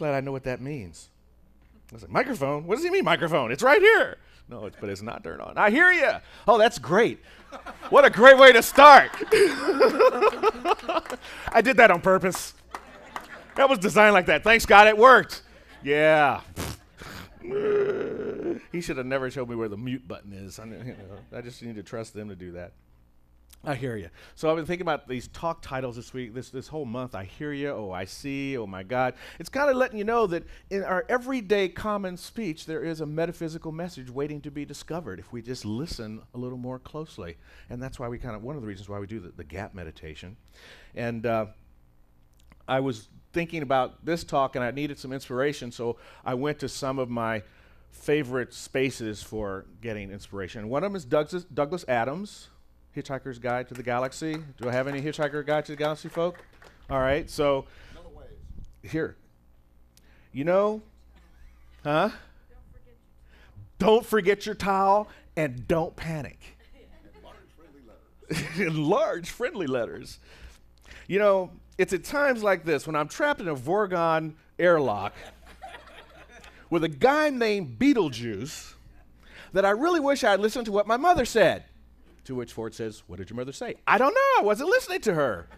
glad I know what that means. I was like, microphone? What does he mean, microphone? It's right here. No, but it's not turned on. I hear you. Oh, that's great. What a great way to start. I did that on purpose. That was designed like that. Thanks, God, it worked. Yeah. He should have never showed me where the mute button is. I just need to trust them to do that. I hear you. So I've been thinking about these talk titles this week, this whole month. I hear you. Oh, I see. Oh, my God. It's kind of letting you know that in our everyday common speech, there is a metaphysical message waiting to be discovered if we just listen a little more closely. And that's why we one of the reasons why we do the gap meditation. And I was thinking about this talk, and I needed some inspiration, so I went to some of my favorite spaces for getting inspiration. One of them is Douglas Adams' Hitchhiker's Guide to the Galaxy. Do I have any Hitchhiker's Guide to the Galaxy folk? All right, so here. You know, huh? Don't forget your towel and don't panic. In large, friendly letters. You know, it's at times like this when I'm trapped in a Vorgon airlock with a guy named Beetlejuice that I really wish I had listened to what my mother said. To which Ford says, what did your mother say? I don't know. I wasn't listening to her.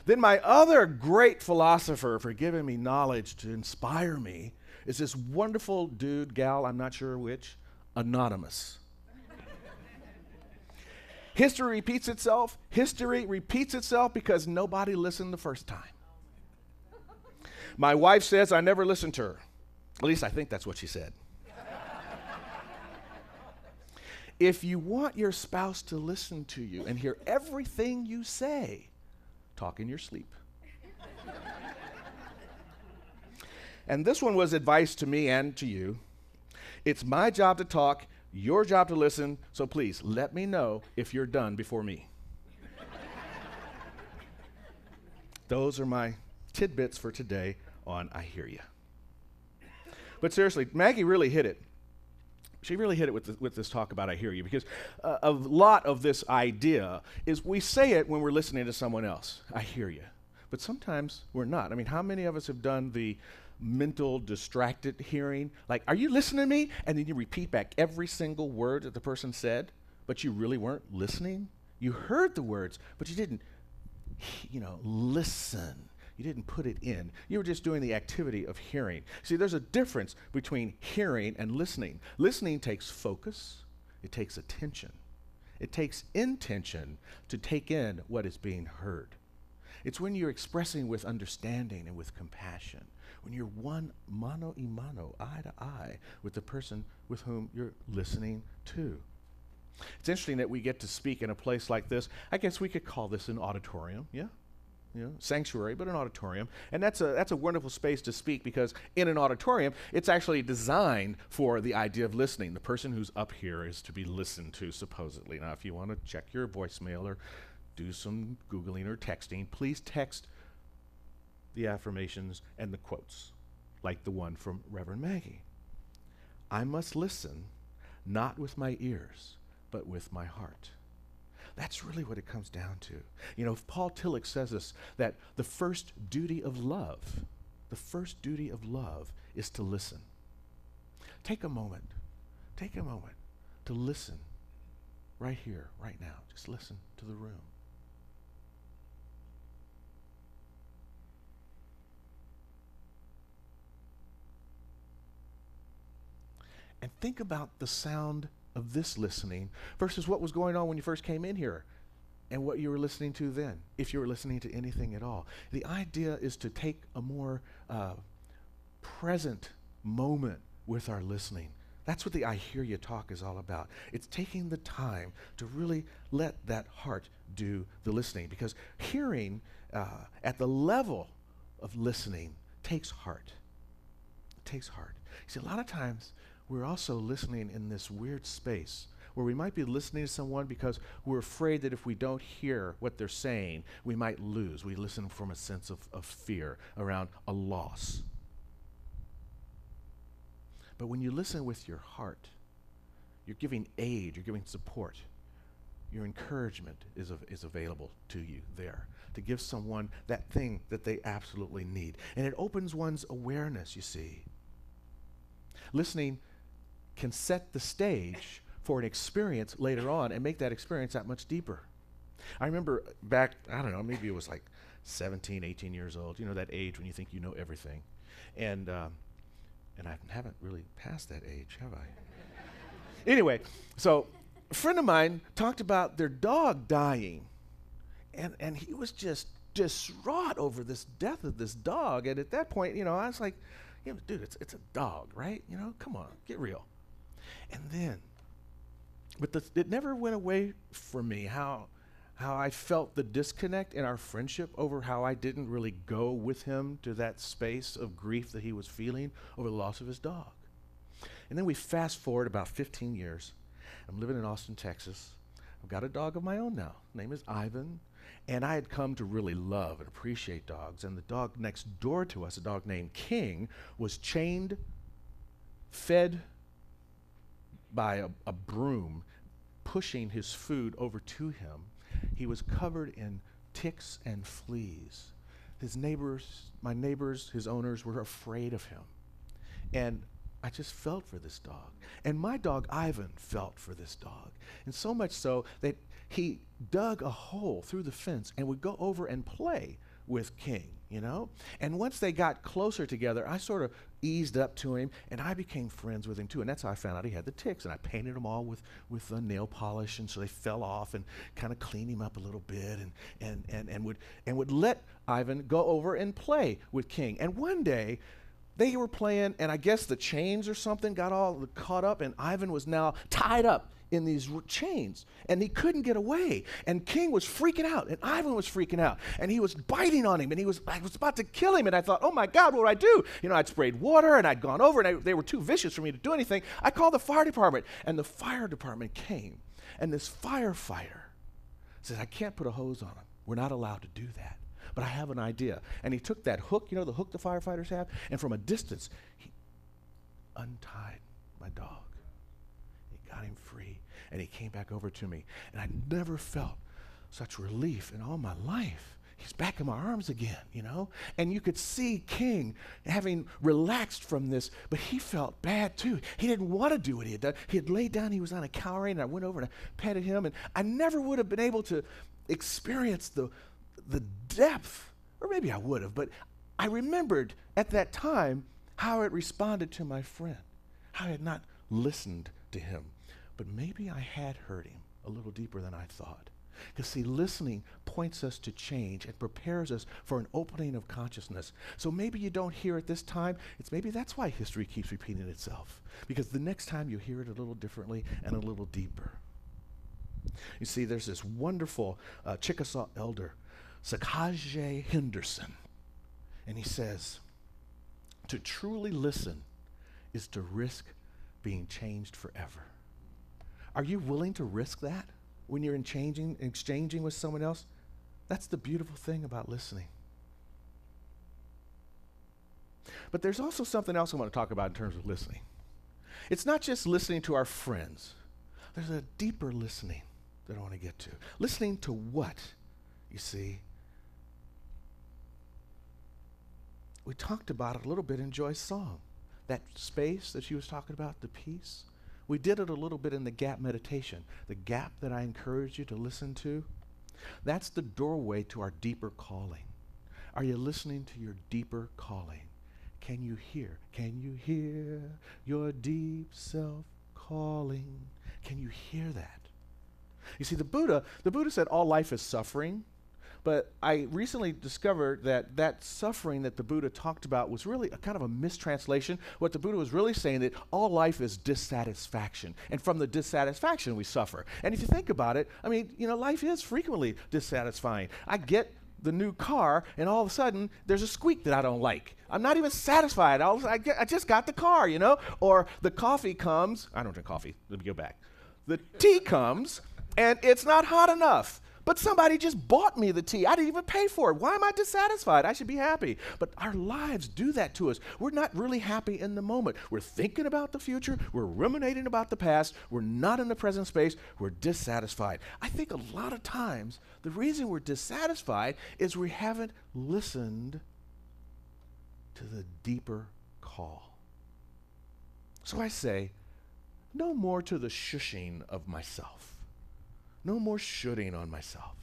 Then my other great philosopher for giving me knowledge to inspire me is this wonderful dude, gal, I'm not sure which, Anonymous. History repeats itself. History repeats itself because nobody listened the first time. My wife says I never listened to her. At least I think that's what she said. If you want your spouse to listen to you and hear everything you say, talk in your sleep. And this one was advice to me and to you. It's my job to talk, your job to listen, so please let me know if you're done before me. Those are my tidbits for today on I Hear Ya. But seriously, Maggie really hit it. She really hit it with this talk about I hear you, because a lot of this idea is we say it when we're listening to someone else. I hear you. But sometimes we're not. I mean, how many of us have done the mental distracted hearing? Like, are you listening to me? And then you repeat back every single word that the person said, but you really weren't listening. You heard the words, but you didn't, listen. You didn't put it in. You were just doing the activity of hearing. See, there's a difference between hearing and listening. Listening takes focus. It takes attention. It takes intention to take in what is being heard. It's when you're expressing with understanding and with compassion, when you're one mano y mano, eye to eye, with the person with whom you're listening to. It's interesting that we get to speak in a place like this. I guess we could call this an auditorium, yeah? Sanctuary, but an auditorium. And that's a wonderful space to speak, because in an auditorium, it's actually designed for the idea of listening. The person who's up here is to be listened to, supposedly. Now, if you want to check your voicemail or do some Googling or texting, please text the affirmations and the quotes, like the one from Reverend Maggie. I must listen, not with my ears, but with my heart. That's really what it comes down to. Paul Tillich says this, that the first duty of love is to listen. Take a moment to listen right here, right now. Just listen to the room. And think about the sound of this listening versus what was going on when you first came in here and what you were listening to then, if you were listening to anything at all. The idea is to take a more present moment with our listening. That's what the I Hear You talk is all about. It's taking the time to really let that heart do the listening, because hearing at the level of listening takes heart. It takes heart. See, a lot of times we're also listening in this weird space where we might be listening to someone because we're afraid that if we don't hear what they're saying, we might lose. We listen from a sense of fear around a loss. But when you listen with your heart, you're giving aid, you're giving support. your encouragement is available to you there to give someone that thing that they absolutely need. And it opens one's awareness, you see. Listening can set the stage for an experience later on and make that experience that much deeper. I remember back, I don't know, maybe it was like 17, 18 years old, you know, that age when you think you know everything. And I haven't really passed that age, have I? Anyway, so a friend of mine talked about their dog dying. And he was just distraught over this death of this dog. And at that point, you know, I was like, dude, it's a dog, right? You know, come on, get real. And then, but it never went away from me how I felt the disconnect in our friendship over how I didn't really go with him to that space of grief that he was feeling over the loss of his dog. And then we fast forward about 15 years. I'm living in Austin, Texas. I've got a dog of my own now. His name is Ivan. And I had come to really love and appreciate dogs. And the dog next door to us, a dog named King, was chained, fed by a broom, pushing his food over to him. He was covered in ticks and fleas. His neighbors, my neighbors, his owners were afraid of him. And I just felt for this dog. And my dog, Ivan, felt for this dog. And so much so that he dug a hole through the fence and would go over and play with King, you know? And once they got closer together, I sort of eased up to him, and I became friends with him too. And that's how I found out he had the ticks. And I painted them all with nail polish, and so they fell off, and kind of cleaned him up a little bit, and would let Ivan go over and play with King. And one day, they were playing, and I guess the chains or something got all caught up, and Ivan was now tied up in these chains, and he couldn't get away. And King was freaking out, and Ivan was freaking out, and he was biting on him, and I was about to kill him, and I thought, oh my God, what do I do? You know, I'd sprayed water, and I'd gone over, and they were too vicious for me to do anything. I called the fire department, and the fire department came, and this firefighter said, I can't put a hose on him. We're not allowed to do that. But I have an idea. And he took that hook, you know, the hook the firefighters have, and from a distance, he untied my dog. He got him free, and he came back over to me. And I never felt such relief in all my life. He's back in my arms again, you know? And you could see King having relaxed from this, but he felt bad too. He didn't want to do what he had done. He had laid down, he was on a cowering, and I went over and I petted him, and I never would have been able to experience the depth, or maybe I would have, but I remembered at that time how it responded to my friend, how I had not listened to him, but maybe I had hurt him a little deeper than I thought. Because see, listening points us to change and prepares us for an opening of consciousness. So maybe you don't hear it this time. It's maybe that's why history keeps repeating itself, because the next time you hear it a little differently and a little deeper. You see, there's this wonderful Chickasaw elder, Sakaje Henderson, and he says, to truly listen is to risk being changed forever. Are you willing to risk that when you're exchanging with someone else? That's the beautiful thing about listening. But there's also something else I want to talk about in terms of listening. It's not just listening to our friends. There's a deeper listening that I want to get to. Listening to what, you see? We talked about it a little bit in Joy's song. That space that she was talking about, the peace. We did it a little bit in the gap meditation. The gap that I encourage you to listen to, that's the doorway to our deeper calling. Are you listening to your deeper calling? Can you hear? Can you hear your deep self calling? Can you hear that? You see, the Buddha said all life is suffering. But I recently discovered that suffering that the Buddha talked about was really a kind of a mistranslation. What the Buddha was really saying, that all life is dissatisfaction. And from the dissatisfaction we suffer. And if you think about it, I mean, you know, life is frequently dissatisfying. I get the new car, and all of a sudden, there's a squeak that I don't like. I'm not even satisfied. I just got the car, you know? Or the coffee comes. I don't drink coffee. Let me go back. The tea comes, and it's not hot enough. But somebody just bought me the tea. I didn't even pay for it. Why am I dissatisfied? I should be happy. But our lives do that to us. We're not really happy in the moment. We're thinking about the future. We're ruminating about the past. We're not in the present space. We're dissatisfied. I think a lot of times the reason we're dissatisfied is we haven't listened to the deeper call. So I say, no more to the shushing of myself. No more shooting on myself.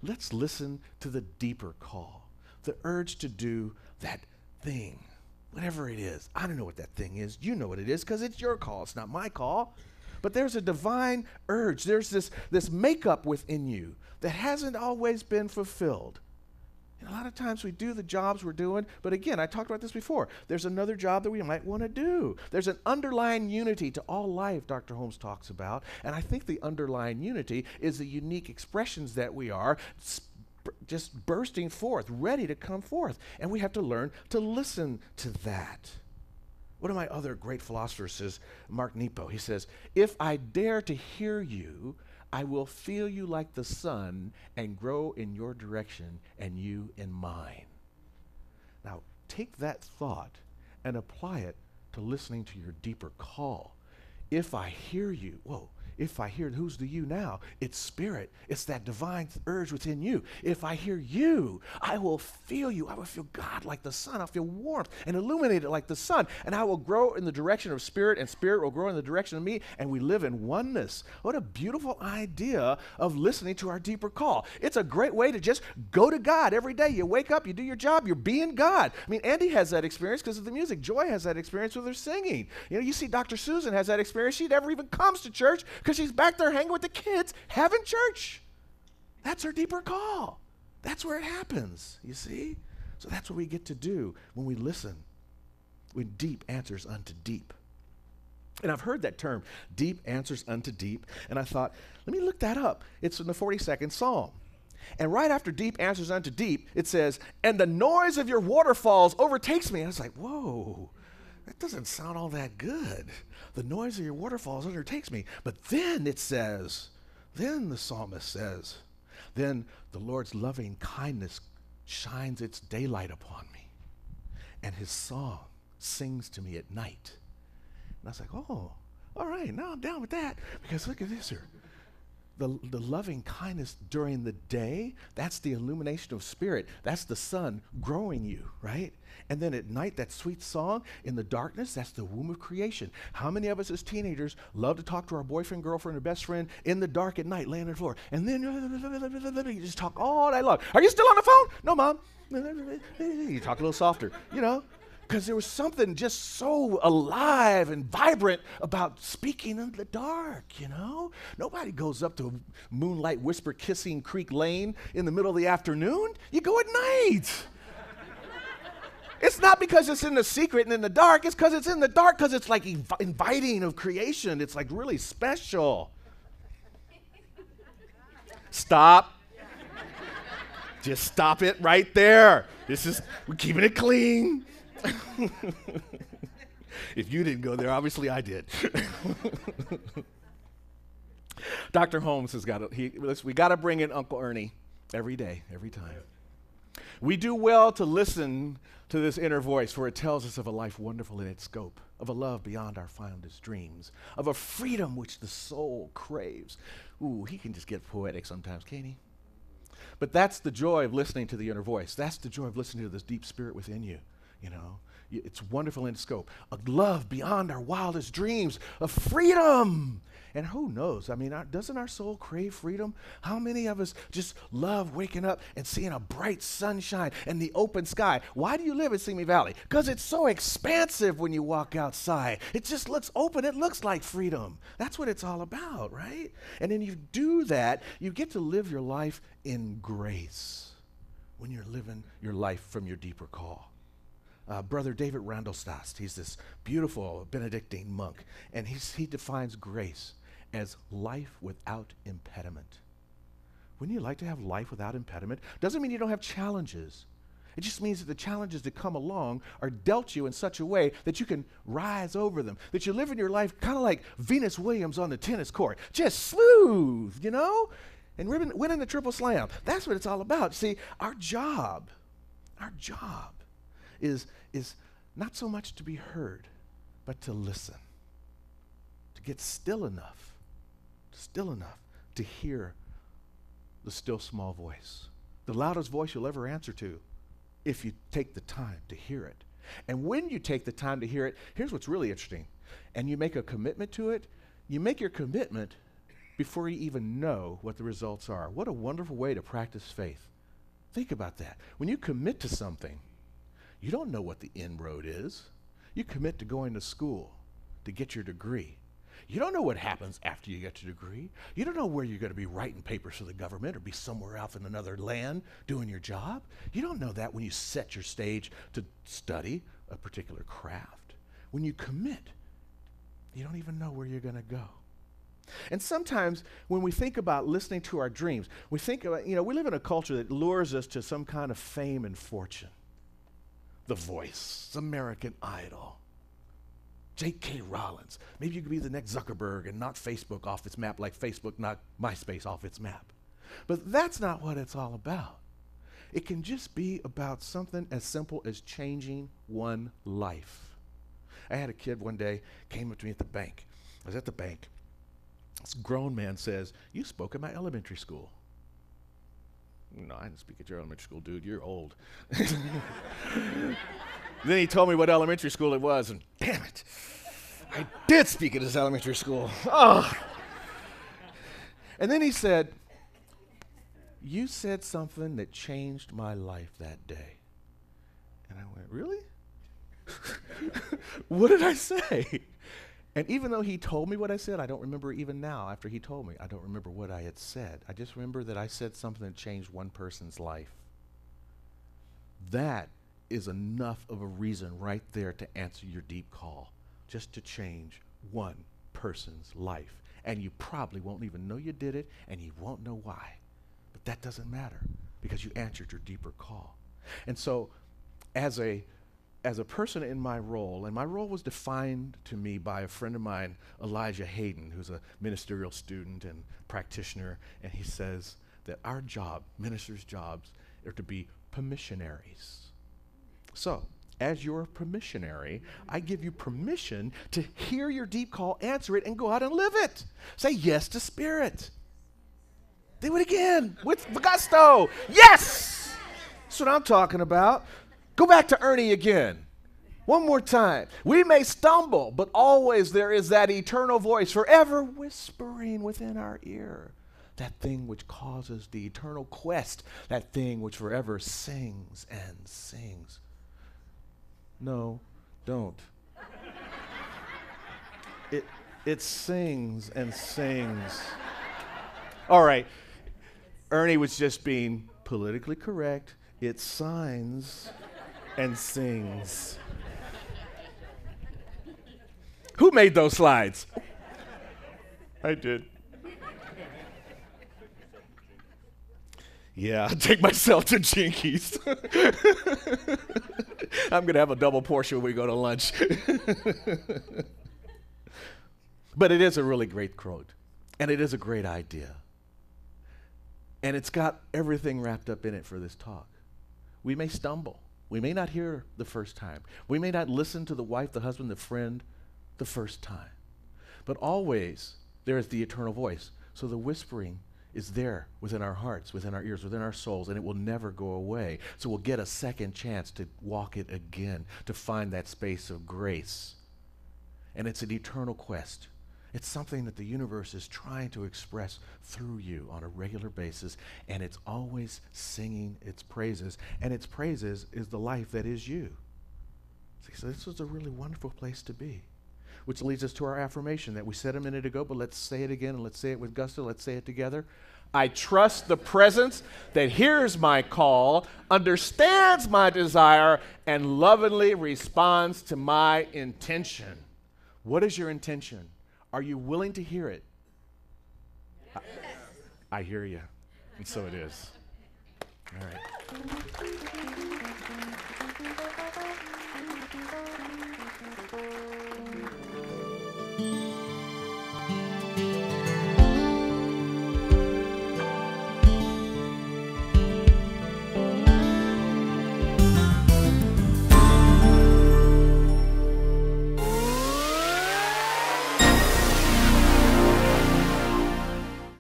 Let's listen to the deeper call, the urge to do that thing, whatever it is. I don't know what that thing is. You know what it is because it's your call. It's not my call. But there's a divine urge. There's this makeup within you that hasn't always been fulfilled. And a lot of times we do the jobs we're doing, but again, I talked about this before. There's another job that we might want to do. There's an underlying unity to all life, Dr. Holmes talks about, and I think the underlying unity is the unique expressions that we are just bursting forth, ready to come forth, and we have to learn to listen to that. One of my other great philosophers says, Mark Nepo, he says, if I dare to hear you, I will feel you like the sun and grow in your direction and you in mine. Now, take that thought and apply it to listening to your deeper call. If I hear you, if I hear, who's the you now? It's spirit. It's that divine urge within you. If I hear you, I will feel you. I will feel God like the sun. I'll feel warmth and illuminated like the sun. And I will grow in the direction of spirit, and spirit will grow in the direction of me, and we live in oneness. What a beautiful idea of listening to our deeper call. It's a great way to just go to God every day. You wake up, you do your job, you're being God. I mean, Andy has that experience because of the music. Joy has that experience with her singing. You know, you see Dr. Susan has that experience. She never even comes to church because she's back there hanging with the kids, having church. That's her deeper call. That's where it happens, you see? So that's what we get to do when we listen, when deep answers unto deep. And I've heard that term, deep answers unto deep, and I thought, let me look that up. It's in the 42nd Psalm. And right after deep answers unto deep, it says, and the noise of your waterfalls overtakes me. And I was like, whoa. That doesn't sound all that good. The noise of your waterfalls undertakes me. But then it says, then the psalmist says, then the Lord's loving kindness shines its daylight upon me, and his song sings to me at night. And I was like, oh, all right, now I'm down with that. Because look at this here. The loving kindness during the day, that's the illumination of spirit. That's the sun growing you, right? And then at night, that sweet song in the darkness, that's the womb of creation. How many of us as teenagers love to talk to our boyfriend, girlfriend, or best friend in the dark at night, laying on the floor? And then you just talk all night long. Are you still on the phone? No, Mom. You talk a little softer, you know? Because there was something just so alive and vibrant about speaking in the dark, you know? Nobody goes up to Moonlight Whisper Kissing Creek Lane in the middle of the afternoon. You go at night. It's not because it's in the secret and in the dark. It's because it's in the dark because it's like inviting of creation. It's like really special. Stop. Just stop it right there. We're keeping it clean. If you didn't go there, obviously I did. Dr. Holmes has we got to bring in Uncle Ernie every day, every time. We do well to listen to this inner voice, for it tells us of a life wonderful in its scope, of a love beyond our fondest dreams, of a freedom which the soul craves. Ooh, he can just get poetic sometimes, can't he? But that's the joy of listening to the inner voice. That's the joy of listening to this deep spirit within you. You know, it's wonderful in scope. A love beyond our wildest dreams, of freedom. And who knows? I mean, doesn't our soul crave freedom? How many of us just love waking up and seeing a bright sunshine and the open sky? Why do you live in Simi Valley? Because it's so expansive when you walk outside. It just looks open. It looks like freedom. That's what it's all about, right? And then you do that, you get to live your life in grace when you're living your life from your deeper call. Brother David Randallstast, he's this beautiful Benedictine monk, and he defines grace as life without impediment. Wouldn't you like to have life without impediment? Doesn't mean you don't have challenges. It just means that the challenges that come along are dealt you in such a way that you can rise over them, that you live in your life kind of like Venus Williams on the tennis court, just smooth, you know? and winning the triple slam. That's what it's all about. See, our job is not so much to be heard, but to listen, to get still enough to hear the still small voice, the loudest voice you'll ever answer to, if you take the time to hear it. And when you take the time to hear it, here's what's really interesting, and you make a commitment to it, you make your commitment before you even know what the results are. What a wonderful way to practice faith. Think about that. When you commit to something, you don't know what the end road is. You commit to going to school to get your degree. You don't know what happens after you get your degree. You don't know where you're going to be writing papers for the government or be somewhere else in another land doing your job. You don't know that when you set your stage to study a particular craft. When you commit, you don't even know where you're going to go. And sometimes when we think about listening to our dreams, we think about, we live in a culture that lures us to some kind of fame and fortune. The Voice, American Idol, J.K. Rowling. Maybe you could be the next Zuckerberg and knock Facebook off its map like Facebook knocked MySpace off its map. But that's not what it's all about. It can just be about something as simple as changing one life. I had a kid one day, came up to me at the bank. I was at the bank. This grown man says, "You spoke at my elementary school." "No, I didn't speak at your elementary school, dude. You're old." Then he told me what elementary school it was, and damn it, I did speak at his elementary school. Oh. And then he said, "You said something that changed my life that day." And I went, "Really?" What did I say? And even though he told me what I said, I don't remember even now after he told me. I don't remember what I had said. I just remember that I said something that changed one person's life. That is enough of a reason right there to answer your deep call, just to change one person's life. And you probably won't even know you did it, and you won't know why. But that doesn't matter, because you answered your deeper call. And so as a person in my role, and my role was defined to me by a friend of mine, Elijah Hayden, who's a ministerial student and practitioner, and he says that our job, ministers' jobs, are to be permissionaries. So, as your permissionary, I give you permission to hear your deep call, answer it, and go out and live it. Say yes to Spirit. Do it again with gusto. Yes! That's what I'm talking about. Go back to Ernie again. One more time. We may stumble, but always there is that eternal voice forever whispering within our ear. That thing which causes the eternal quest. That thing which forever sings and sings. No, don't. It sings and sings. All right. Ernie was just being politically correct. It signs and sings. Who made those slides? I did. Yeah, I'll take myself to Jinkies. I'm going to have a double portion when we go to lunch. But it is a really great quote, and it is a great idea. And it's got everything wrapped up in it for this talk. We may stumble. We may not hear the first time. We may not listen to the wife, the husband, the friend the first time. But always there is the eternal voice. So the whispering is there within our hearts, within our ears, within our souls, and it will never go away. So we'll get a second chance to walk it again, to find that space of grace. And it's an eternal quest. It's something that the universe is trying to express through you on a regular basis, and it's always singing its praises, and its praises is the life that is you. See, so this is a really wonderful place to be, which leads us to our affirmation that we said a minute ago, but let's say it again, and let's say it with gusto. Let's say it together. I trust the presence that hears my call, understands my desire, and lovingly responds to my intention. What is your intention? Are you willing to hear it? Yes. I hear you, and so it is. All right.